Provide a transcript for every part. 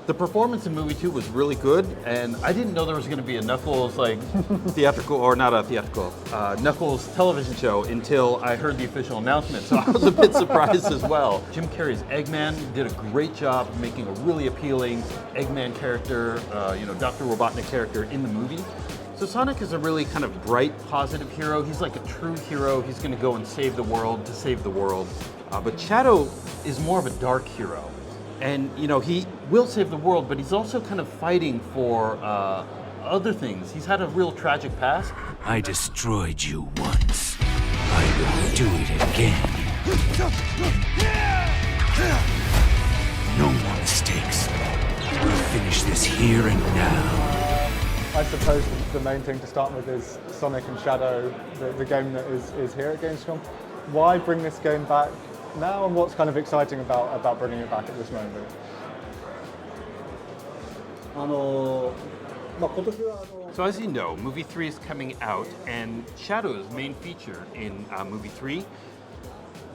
The performance in movie 2 was really good, and I didn't know there was going to be a Knuckles like theatrical, or not a theatrical, Knuckles television show until I heard the official announcement. So I was a bit surprised as well. Jim Carrey's Eggman did a great job making a really appealing Eggman character, Dr. Robotnik character in the movie. So Sonic is a really kind of bright, positive hero. He's like a true hero. He's going to go and save the world to save the world. But Shadow is more of a dark hero. And, he will save the world, but he's also kind of fighting for other things. He's had a real tragic past. I destroyed you once. I will do it again. No more mistakes. We'll finish this here and now. I suppose the main thing to start with is Sonic and Shadow, the game that is here at Gamescom. Why bring this game back now, and what's kind of exciting about bringing it back at this moment? So as you know, movie 3 is coming out, and Shadow is main feature in movie 3.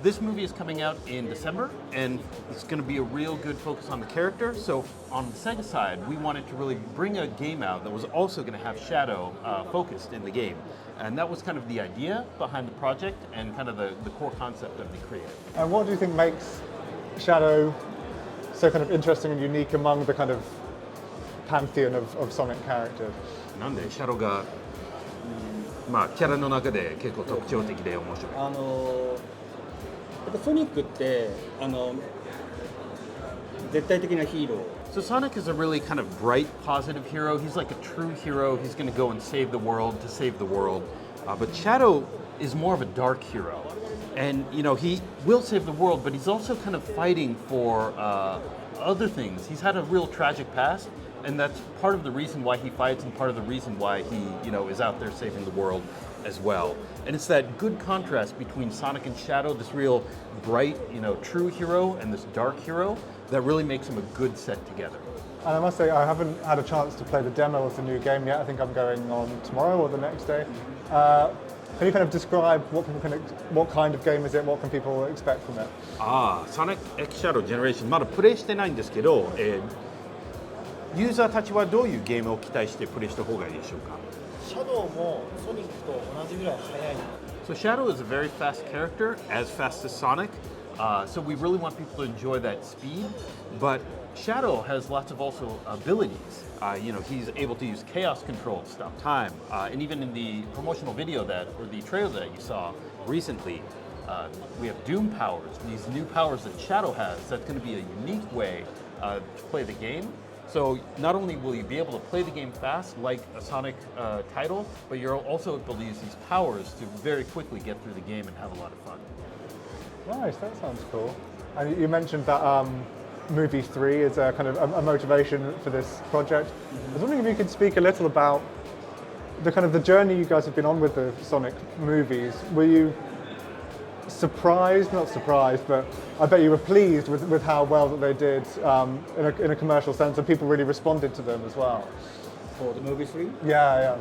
This movie is coming out in December, and it's going to be a real good focus on the character. So on the Sega side, we wanted to really bring a game out that was also going to have Shadow focused in the game. And that was kind of the idea behind the project and kind of the core concept of the creative. And what do you think makes Shadow so kind of interesting and unique among the kind of pantheon of Sonic characters? なんでシャドウがキャラの中で結構特徴的で面白い。やっぱソニックって絶対的なヒーロー。 So Sonic is a really kind of bright, positive hero. He's like a true hero. He's going to go and save the world to save the world. But Shadow is more of a dark hero. And, he will save the world, but he's also kind of fighting for other things. He's had a real tragic past, and that's part of the reason why he fights and part of the reason why he, is out there saving the world as well. And it's that good contrast between Sonic and Shadow, this real bright, true hero, and this dark hero, that really makes him a good set together. And I must say, I haven't had a chance to play the demo of the new game yet. I think I'm going on tomorrow or the next day. Can you kind of describe what kind of game is it? What can people expect from it? Sonic X Shadow Generation まだプレイしてないんですけど、ユーザーたちはどういうゲームを期待してプレイした方がいいでしょうか？ Shadow もソニックと同じぐらい速い。 So Shadow is a very fast character, as fast as Sonic. So we really want people to enjoy that speed, but Shadow has lots of also abilities. He's able to use chaos control, stop time, and even in the promotional video or the trailer that you saw recently, we have Doom powers, these new powers that Shadow has. That's going to be a unique way to play the game. So not only will you be able to play the game fast like a Sonic title, but you're also able to use these powers to very quickly get through the game and have a lot of fun. Nice, that sounds cool. And you mentioned that movie 3 is a kind of a motivation for this project. I was wondering if you could speak a little about the journey you guys have been on with the Sonic movies. Were you surprised, not surprised, but I bet you were pleased with how well that they did in a commercial sense, and people really responded to them as well? For the movie 3? Yeah.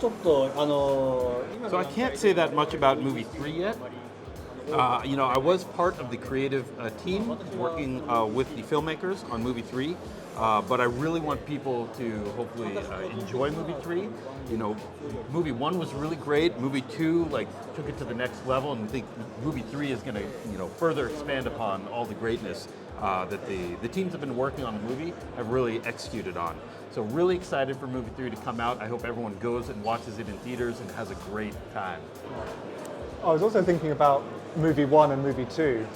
So I can't say that much about movie 3 yet. I was part of the creative team working with the filmmakers on movie 3, but I really want people to hopefully enjoy movie 3. Movie 1 was really great. Movie 2 took it to the next level, and I think movie 3 is going to further expand upon all the greatness that the teams have been working on the movie have really executed on. So really excited for movie 3 to come out. I hope everyone goes and watches it in theaters and has a great time. I was also thinking about movie 1 and movie 2.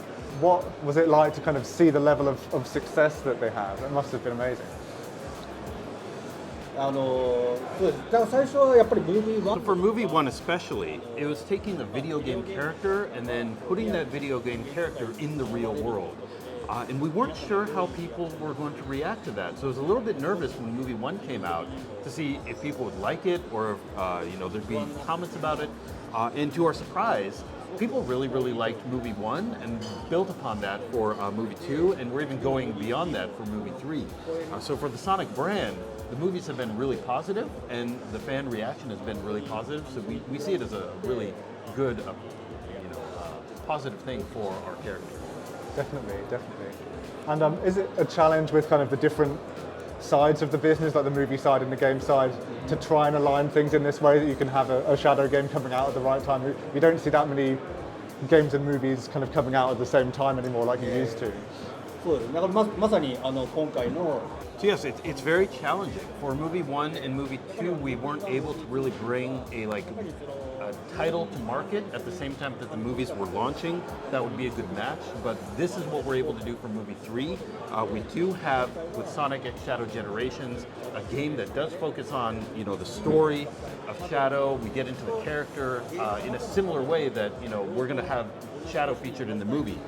What was it like to kind of see the level of success that they have? It must have been amazing. そうです。だから最初はやっぱりムービー So for movie 1 especially, it was taking a video game character and then putting that video game character in the real world. And we weren't sure how people were going to react to that. So I was a little bit nervous when movie 1 came out to see if people would like it or if there'd be comments about it. And to our surprise, people really, really liked movie 1 and built upon that for movie 2, and we're even going beyond that for movie 3. So for the Sonic brand, the movies have been really positive, and the fan reaction has been really positive. So we see it as a really good, positive thing for our character. Definitely. And is it a challenge with kind of the different sides of the business, like the movie side and the game side, to try and align things in this way that you can have a shadow game coming out at the right time? You don't see that many games and movies kind of coming out at the same time anymore like you used to. そうですね。だからまさに今回の So yes, it's very challenging. For movie 1 and movie 2, we weren't able to really bring a title to market at the same time that the movies were launching. That would be a good match. But this is what we're able to do for movie 3. We do have, with Sonic X Shadow Generations, a game that does focus on the story of Shadow. We get into the character in a similar way that we're going to have Shadow featured in the movie.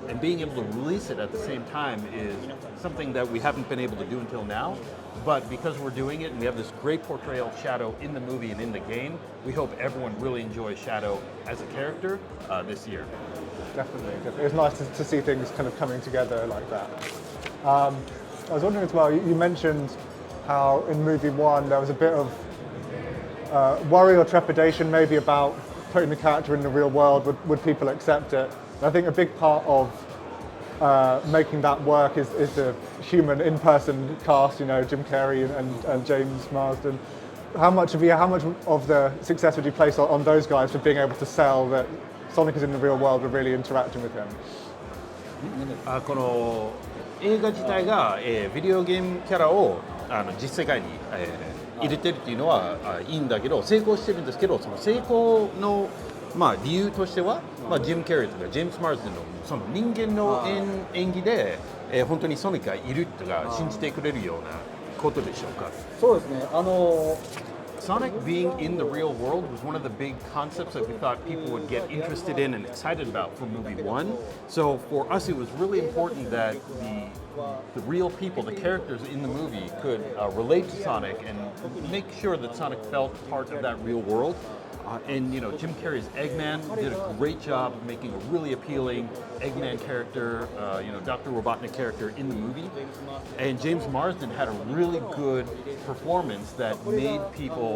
And being able to release it at the same time is something that we haven't been able to do until now. But because we're doing it and we have this great portrayal of Shadow in the movie and in the game, we hope everyone really enjoys Shadow as a character this year. Definitely. It's nice to see things kind of coming together like that. I was wondering as well, you mentioned how in movie 1 there was a bit of worry or trepidation maybe about putting the character in the real world. Would people accept it? And I think a big part of making that work is the human in-person cast, Jim Carrey and James Marsden. How much of the success would you place on those guys for being able to sell that Sonic is in the real world, we're really interacting with him? この映画自体が、ビデオゲームキャラを実世界に、入れてるっていうのはいいんだけど、成功してるんですけど、その成功の理由としては、ジム・キャリーとかジェームス・マーズのその人間の演技で、本当にソニックがいるとか信じてくれるようなことでしょうか。そうですね。Sonic being in the real world was one of the big concepts that we thought people would get interested in and excited about for movie 1. So for us, it was really important that the real people, the characters in the movie, could relate to Sonic and make sure that Sonic felt part of that real world. And Jim Carrey's Eggman did a great job of making a really appealing Eggman character, Dr. Robotnik character in the movie. And James Marsden had a really good performance that made people,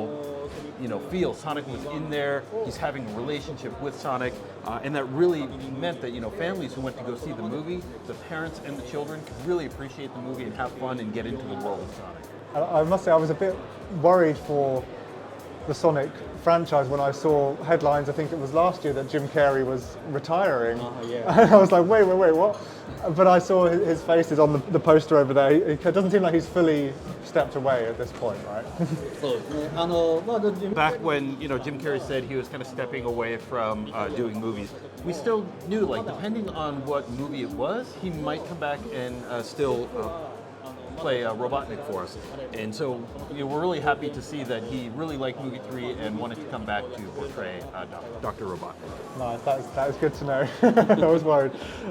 feel Sonic was in there. He's having a relationship with Sonic, and that really meant that families who went to go see the movie, the parents and the children could really appreciate the movie and have fun and get into the world of Sonic. I must say, I was a bit worried for the Sonic franchise when I saw headlines, I think it was last year, that Jim Carrey was retiring. And I was like, wait, what? But I saw his face is on the poster over there. It doesn't seem like he's fully stepped away at this point, right? Back when Jim Carrey said he was kind of stepping away from doing movies, we still knew, depending on what movie it was, he might come back and still play Robotnik for us. And so we're really happy to see that he really liked movie 3 and wanted to come back to portray Dr. Robotnik. Nice, that is good to know. I was worried.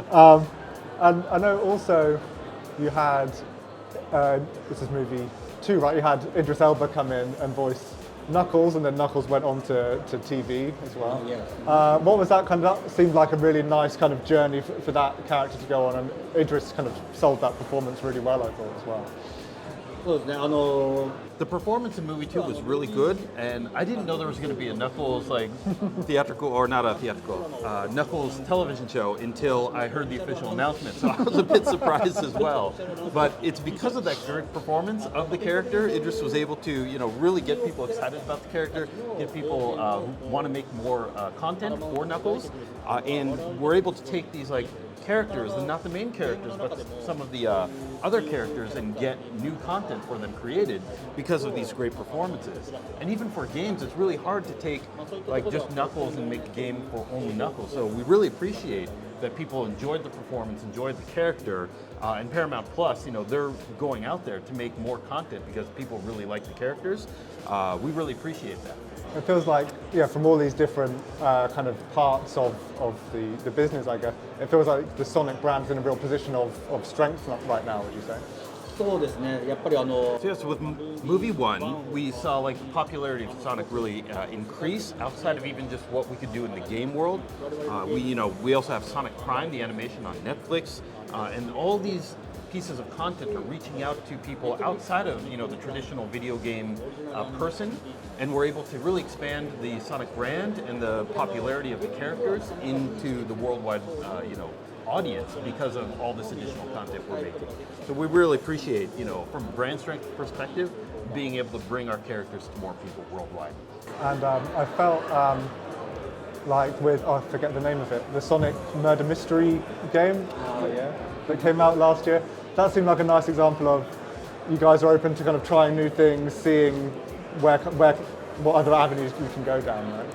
And I know also you had, this is movie 2, right? You had Idris Elba come in and voice Knuckles, and then Knuckles went on to TV as well. What was that kind of? That seemed like a really nice kind of journey for that character to go on, and Idris kind of sold that performance really well, I thought, as well. The performance in movie 2 was really good, and I didn't know there was going to be a Knuckles theatrical, or not a theatrical, Knuckles television show until I heard the official announcement. So I was a bit surprised as well. But it's because of that great performance of the character, Idris was able to really get people excited about the character, get people who want to make more content for Knuckles, and we're able to take these characters, and not the main characters, but some of the other characters, and get new content for them created because of these great performances. And even for games, it's really hard to take just Knuckles and make a game for only Knuckles. So we really appreciate that people enjoyed the performance, enjoyed the character, and Paramount Plus, they're going out there to make more content because people really like the characters. We really appreciate that. It feels like, from all these different kind of parts of the business, I guess, it feels like the Sonic brand's in a real position of strength right now, would you say? そうですね。やっぱり So yes, with movie 1, we saw the popularity of Sonic really increase outside of even just what we could do in the game world. We also have Sonic Prime, the animation on Netflix, and all these pieces of content are reaching out to people outside of the traditional video game person, and we're able to really expand the Sonic brand and the popularity of the characters into the worldwide audience because of all this additional content we're making. So we really appreciate, from a brand strength perspective, being able to bring our characters to more people worldwide. And I felt like with, I forget the name of it, the Sonic Murder Mystery game that came out last year. That seemed like a nice example of you guys are open to kind of trying new things, seeing what other avenues you can go down, right?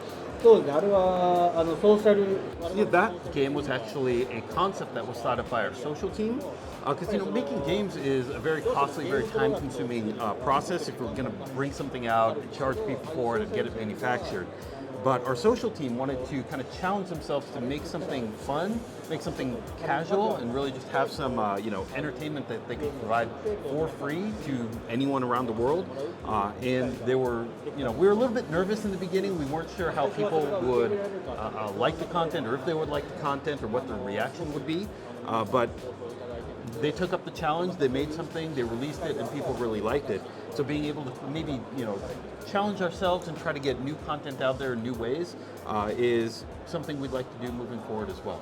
そうですね、あれはソーシャル Yeah, that game was actually a concept that was thought of by our social team. Because making games is a very costly, very time-consuming process. If we're going to bring something out, charge people for it, and get it manufactured. But our social team wanted to kind of challenge themselves to make something fun, make something casual, and really just have some, entertainment that they could provide for free to anyone around the world. And they were, we were a little bit nervous in the beginning. We weren't sure how people would like the content, or if they would like the content, or what their reaction would be. But they took up the challenge, they made something, they released it, and people really liked it. So being able to maybe, challenge ourselves and try to get new content out there in new ways is something we'd like to do moving forward as well.